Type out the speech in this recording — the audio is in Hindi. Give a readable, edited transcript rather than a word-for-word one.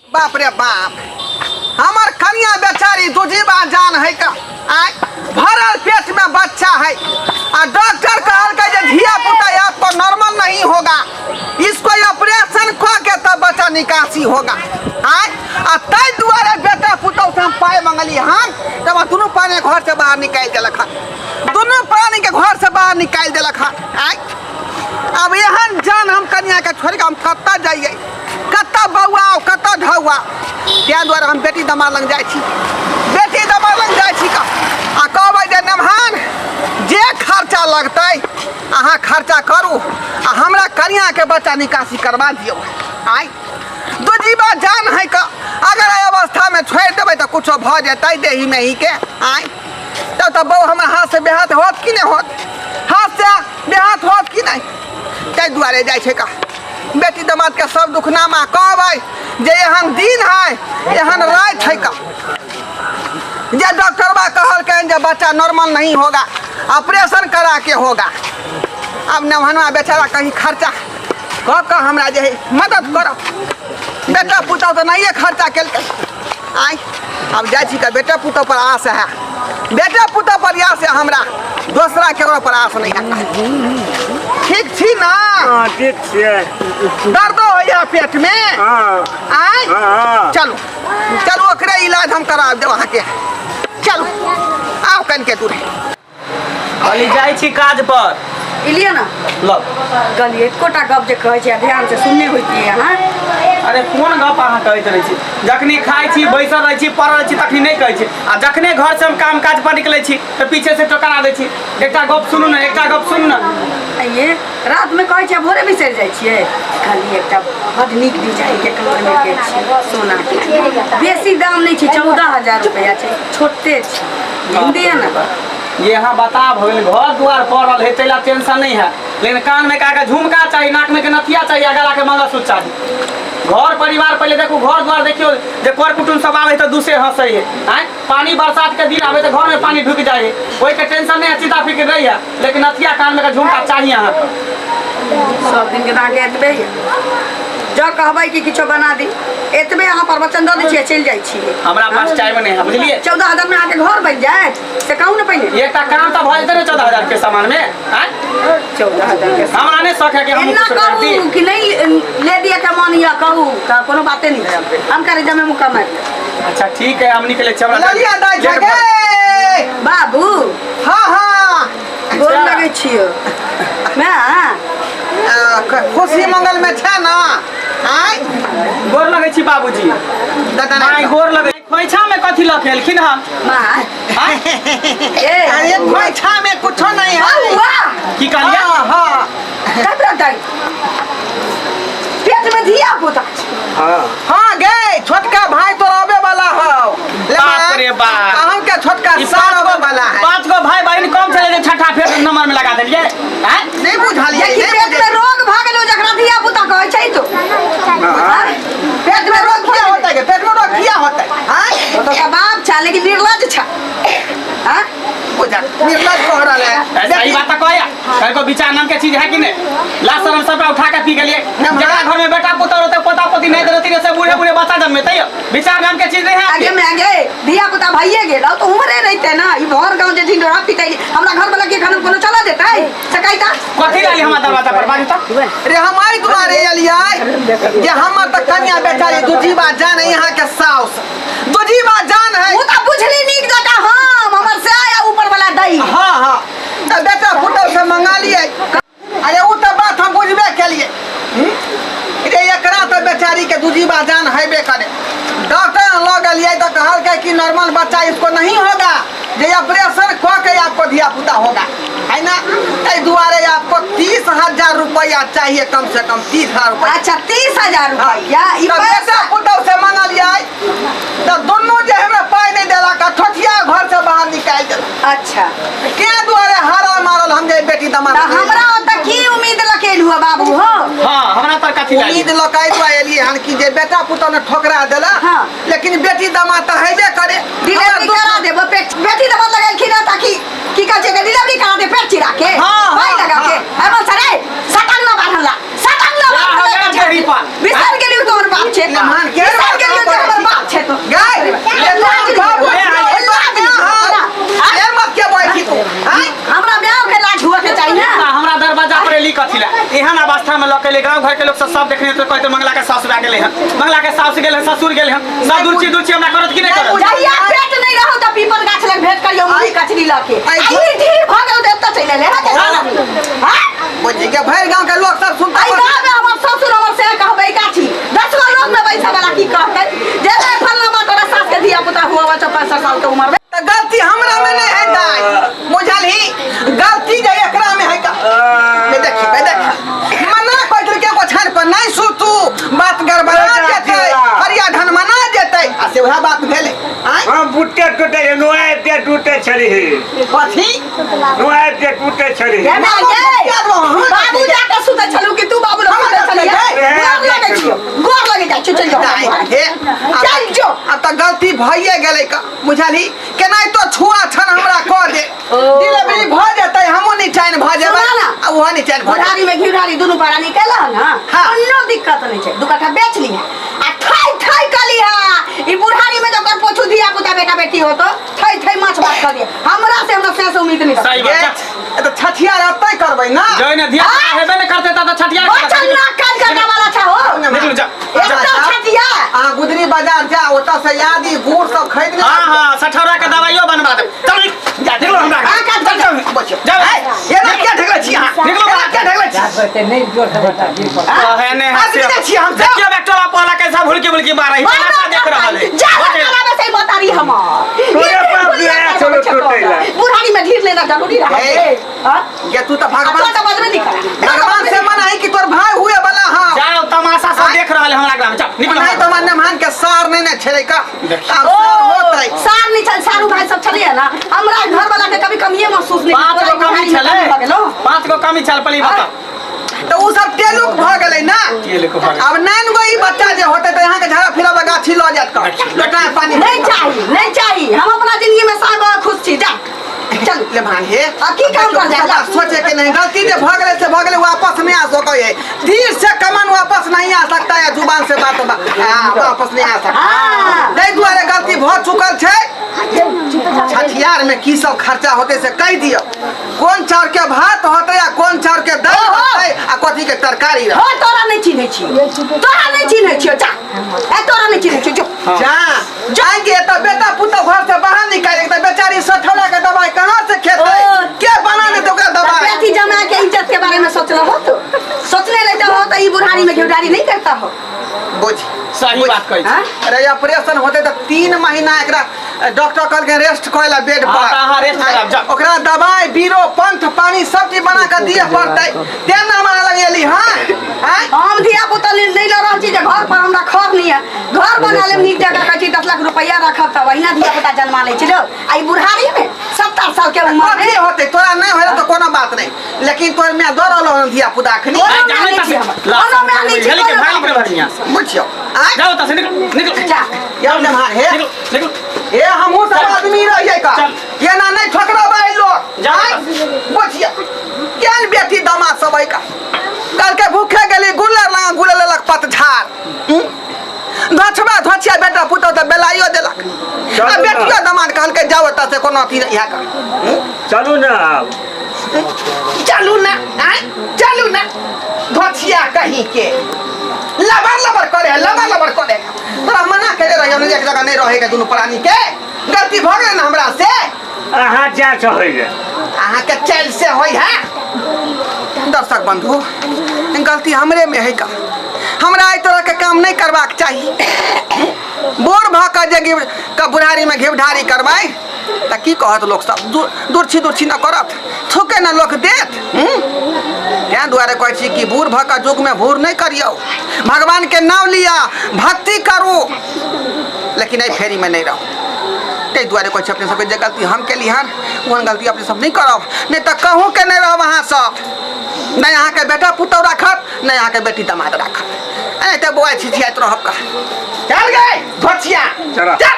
बाप रे बाप, हमार कन्या बेचारी दुजीबा जान है का आय भरल पेट में बच्चा है और डॉक्टर कहल के जे धिया पुता आपको नॉर्मल नहीं होगा, इसको ऑपरेशन करके तब बच्चा निकासी होगा। आय तय दुआरे बेटा पुतौ से हम पाए मंगली हम तब दोनों पानी घर से बाहर निकाल दिलक, दोनों प्राणी के घर से बाहर निकाल दिलक। आय अब एहन जान हम कन्या के छोड़ के हम कत्ता जाइए, कत्ता बउआ कत्ता ढौआ, त्या द्वारा हम बेटी दमाद लग जाए छी, बेटी दमाद लग जाए छी का आ कहबै जे नमहान जे खर्चा लगतै अहाँ खर्चा करू आ हमरा कन्या के बच्चा निकासी करवा दियो। आय दुजीबा जान है का अगर एहि अवस्था में छोड़ देबै तो कुछो भ जेतै देही में ही के। आय तब तो बहू हमारे हाथ से बेहाथ होत कि नहीं होत, हाथ से बेहाथ होत कि नहीं, ताहि दुआरे जाइ छै का बेटी दमाद के सब दुखनामा कहबै जे एहन दिन है एहन रात है का जे डॉक्टरबा कहल के जे बच्चा नॉर्मल नहीं होगा, ऑपरेशन करा के होगा। अब नवहनवा बेचारा कहीं खर्चा कह हमरा जे मदद करो, बेटा पुतौ तो नहीं खर्चा केल। आय अब जाइ छी का बेटा पुतौ पर आस है, बेटा पुतौ पर आस है, हमरा दूसरा केकरो पर आस नहीं है। ठीक छी ना? हाँ ठीक है। दर्द हो या पेट में? हाँ आय चलो चलो ओकरे इलाज हम करा देब अहाँ के, चलो आओ कन के दूर अली जाइ छी काज पर इलिए ना लो गलिए एकोटा गप जे कहै छै ध्यान से सुनने होइतिए अहाँ। अरे कोन गप अहाँ कहैत रहै छी, जखनी खाइ छी बैसल रहै छी पड़ल छी तखनी नहीं कहै छी आ जखने घर से हम काम काज पर निकलै छी तो पीछे से टोकरा दै छी। एकटा गप सुनू ना, एकटा गप सुन ना। ये रात में कहै छै भोरे बिसरि जाइ छियै, खाली एकटा बड नीक डिजाइन के कलर में के छै सोना के, बेसी दाम नहीं छै, 14,000 रुपया छै, छोटे छै हिंदी है ना। ये यहाँ बता भइल घर द्वार पड़ल है तैला टेंशन नहीं है, लेकिन कान में का झुमका चाहिए, नाक में के नथिया चाहिए, गला के मंगलसूत्र चाहिए। घर परिवार पहले देखो, घर द्वार देखियो जे कर कुटुम सब आवे तो दूसरे हंसे है। आय पानी बरसात के दिन आवे तो घर में पानी ढुक जाए, कोई के टेंशन नहीं है, चिंता फिक्र नहीं है, लेकिन नथिया कान में का झुमका चाहिए। यहाँ सब दिन के दाके एतबे जो कहबै कि किछो बना दी एतबे अहाँ प्रवचन दऽ दै छियै चलि जाइ छियै। हमरा पास टाइम नहीं है, बुझलिए। 14,000 में आके घर बन जाए से कहूँ ना पहले एकटा काम तो भऽ जेतै ने 14,000 के सामान में। 14,000 के हमरा नहीं शौक है कि हम एना कहू कि नहीं ले दिया के मन या कहू त कोनो बाते नहीं, हम करे जमे मुका मार। अच्छा ठीक है हम निकले छी। हमरा ललिया दाई जगे बाबू हाँ हाँ गोर लगे छियो मैं खुशी मंगल में छै ना। आय गोर लगे छी बाबूजी। दादा माय गोर लगे खोइछा में कथी लखेलखिन हम मां ए अरे खोइछा में कुछो नहीं है। वाह की कहलिए? हाँ कतरा दाई पेट में धिया पुता हाँ हाँ गे छोटका भाई तो रबे वाला हो। बाप रे बाप, हम के छोटका सार रबे वाला है। 5 गो भाई बहन कम चले जे छठा फेर नंबर में लगा देलिए। हैं नहीं बुझलिए ये पेट में रोग भागलो जकरा धिया पुता कहै छै तो पेट में रोग क्या होता है? पेट में रोग क्या होता है? हाँ तो का बाप छा लेकिन निर्लज छा। हां बुझा निर्लज कह रहा है। सही बात कहया, कल को विचार नाम के चीज है कि नहीं? लाश शर्म सब उठा के पी गेलिए, जकरा घर में बेटा पुता रहते पोता पोती नहीं रहती से बूढ़े बूढ़े बच्चा जन्मेते है, विचार नाम के चीज नहीं है। आगे में आगे धिया पुता भाइये गेल तो उमरे रहते ना, ई भर गांव जे दिन रहा पिटाई हमरा घर वाला के खाना कोनो चला देता है सकाइता कथी लाली हमरा दरवाजा पर बाजू त रे हमारी दुआरे अलियाई जे हमर त कन्या बेचारी दुजीबा जान है, यहाँ के साउस दुजीबा जान है। वो तो बुझली नीक जका हम हमर से आया ऊपर वाला दई। हाँ हाँ तो बेटा पुतौ से मंगा लिए। अरे वो तो बात हम बुझबे के लिए रे एकरा तो बेचारी के दुजीबा जान हैबे करे। डॉक्टर लग गलिए तो कहल के कि नॉर्मल बच्चा इसको नहीं होगा, जे ऑपरेशन क के आपको धिया पुता होगा, है ना। इस दुआरे आपको 30,000 रुपया चाहिए, कम से कम 30,000 रुपया। अच्छा 30,000 रुपया ई तो बेटा पुतौ से मंगा लिया तो दोनों जे हमरा पाई नहीं देला का ठठिया घर से बाहर निकाल देला। अच्छा के दुआरे हारा मारल हम जे बेटी दमाद त हमरा ओत की उम्मीद लकेल हुआ बाबू हो? हां हमरा तर कथी लाली उम्मीद लकाई दुआ एलिए हन कि जे बेटा पुतौ ने ठोकरा देला। हाँ। लेकिन बेटी दमाद त हैबे करे। डिलीवरी करा देबो बेटी दमाद लगाइलखिन ताकि की कहै छै डिलीवरी करा दे पेट चिरा के हाँ, भाई हाँ, लगा के हाँ। अब सरे सटंगला बांधला पर विसर गेलियो तोर बाप छे नमहान के विसर गेलियो कैले गांव घर के लोग सब देखने तो कहते मंगला के सास आ गेले हैं मंगला के सास गेले ससुर गेले हैं सब दूरची हमरा करत कि नहीं करत जहिया पेट नहीं रहो त पीपल गाछ लग भेट करियो मुड़ी कचरी लके आई ढीर भागल देवता चले ले हां बुझी के भर गांव के लोग सब सुनता आई गांव में हमर ससुर हमर से कहबै गाछी 10 गो लोग में बैठे वाला की कहतै जे ले फलना बा तोरा सास के धिया पुता हुआ 55 साल के उम्र में तो गलती हमरा में नहीं है दाई बुझलही गलती जे एकरा में है का मैं देखी मना कोई के को छाड़ पर नहीं सु तू बात गड़बड़ा जेतै हरिया धन मना जेतै आ से वह बात भेले हम बुट्टे टूटे नोए ते टूटे छली कथी नोए ते टूटे छली ये ना ये बाबू जाके सुते छलू कि तू बाबू लोग सुते छलिए गोर लगे जा चल जाओ चल जो अब तो गलती भइए गेलै का बुझलही केना तो छुआ छन हमरा कह दे डिलीवरी भ जेतै हमो नहीं चैन भ जेबै आ वो नहीं चैन भ बुढ़ारी में घिउढ़ारी दोनों पारा निकला ना अन्नो दिक्कत नहीं है दुकान बेच लिया आ थाई थाई कली हा ई बुढ़ारी में जब पोछू दिया पुता बेटा बेटी हो तो थाई थाई माछ भात कर दिया हमरा से उम्मीद नहीं सही बात तो छठिया रहतै करबै ना जय ने धिया हेबे न करते त छठिया चल ना काज करने वाला था हो निकल जा एकदम छठिया आ गुदरी बाजार जा ओता से यादी गुड़ सब खरीद ले हां सठौरा के दवाइयो बनवा दे चल जा निकलो हमरा हां काज कर बच्चो जा ये ना क्या ढगले छी हां निकलो क्या ढगले छी बते नहीं जोर से बता गिर पर है ने आदमी ने छी हम देखियो बेटोला पहला कैसा भुलकी मारा है देख रहल है जा में से बता रही हम तोरे बाप बिया चलो टूटेला बुढ़ारी में ढीर लेना जरूरी है हां ये तू तो भगवान तो समझ में नहीं करा भगवान से मना है कि तोर भाई हुए वाला हां जाओ तमाशा सब देख रहल है हमरा ग्राम चल निकलो नहीं तो मन मान के सार नहीं ना छेड़े का अब ओ सार होतै सार नहीं चल सारू भाई सब चलिए ना हमरा घर वाला के कभी कमिए महसूस नहीं 5 गो कमी छले 5 गो कमी छल पली बता तो उ सब तेलुक भ गेलै ना अब 9 गो ई बच्चा जे होतै त यहां के झाड़ा फिरा गाछी ल जात का बेटा पानी नहीं चाहिए हम अपना जिंदगी में सारा खुश छी जा चल ले भान हे अब की काम कर जा सोचे के नहीं गलती जे भ गेलै से भ गेलै वापस नहीं आ सकै है धीर से कमान वापस नहीं आ सकता है जुबान से बात वापस नहीं आ सकता हां नहीं दुआरे गलती भ चुकल छै छठियार में की सब खर्चा होते से कह दियो कौन चाउर के भात होते या कौन चाउर के दाल होते आ कथी के तरकारी हो तोरा नहीं चिन्है छी जा ए तोरा नहीं चिन्है छी जो जा जाएंगे तो बेटा पुतो घर से बाहर निकालेंगे तो बेचारी सठौला के दवाई कहां से खेते के बना दे तो का दवाई बेटी जमा के इज्जत के बारे में सोचला हो तो सोचने ले हो तो ई बुढ़ारी में घेउडारी नहीं करता हो बुझ सही बात कहि अरे ऑपरेशन होते तो 3 महीना एकरा डॉक्टर कहल के रेस्ट करेला बेड पर हां रेस्ट करब जा ओकरा दवाई बीरो पंथ पानी सब चीज बना के दिए पड़तै ते ना मारा लगेली हां हम धिया पुता नहीं ल रहल छी जे घर पर हमरा खर नहीं है घर बना ले नीक जगह कछि 10 लाख रुपया रखब त वहिना धिया पुता जन्मा ले छी आई बुढ़ारी में 70 साल के उम्र में होते तोरा नहीं होले तो कोनो बात नहीं लेकिन तोर में दर रहलो धिया पुता अखनी जाने झेली के भाई के बढ़िया बुझियो जाओ त निकल जा यार ने मार हे निकल ए हमहू सब आदमी रहिए का ये ना नहीं ठकराबै लोग जाओ बुझियो केन बेटी दामाद सब है का कल के भूखे गेली गुलर लेलक पतझार धछिया बेटा पुतो तो बेलाइयो देलक आ बेटियो दामाद कहल के जाओ त से कोनो अथी नहीं का चलू ना चलू ना धछिया कहीं के लबर करे तोरा मना करे रहियो एक जगह नहीं रहे के दुनु प्राणी के गलती भ गेल ना हमरा से अहाँ जा होई गे अहाँ के चैल से होई है दर्शक बंधु गलती हमरे में है का हमरा ई तरह के काम नहीं करबाक चाहिए बोर भ के जे का बुढ़ारी में घेवढारी करबै त की कहत लोग सब दूरछी न करत थोके न लोग देत त्या दुआरे कहै छी कि बूढ़ भ के युग में भूर नहीं करियो भगवान के नाम लिया भक्ति करू लेकिन ei फेरी में नहीं रहो ते दुआरे कहै छी अपने सब जे गलती हम केली हन ओहन गलती अपने सब नहीं करब नहीं त कहूं के नहीं रहब अहाँ सब नहीं अहाँ के बेटा पुतौ राखत नहीं अहाँ के बेटी दामाद राखत नहीं त बुआ छिछियात रहब का चल गए धछिया चल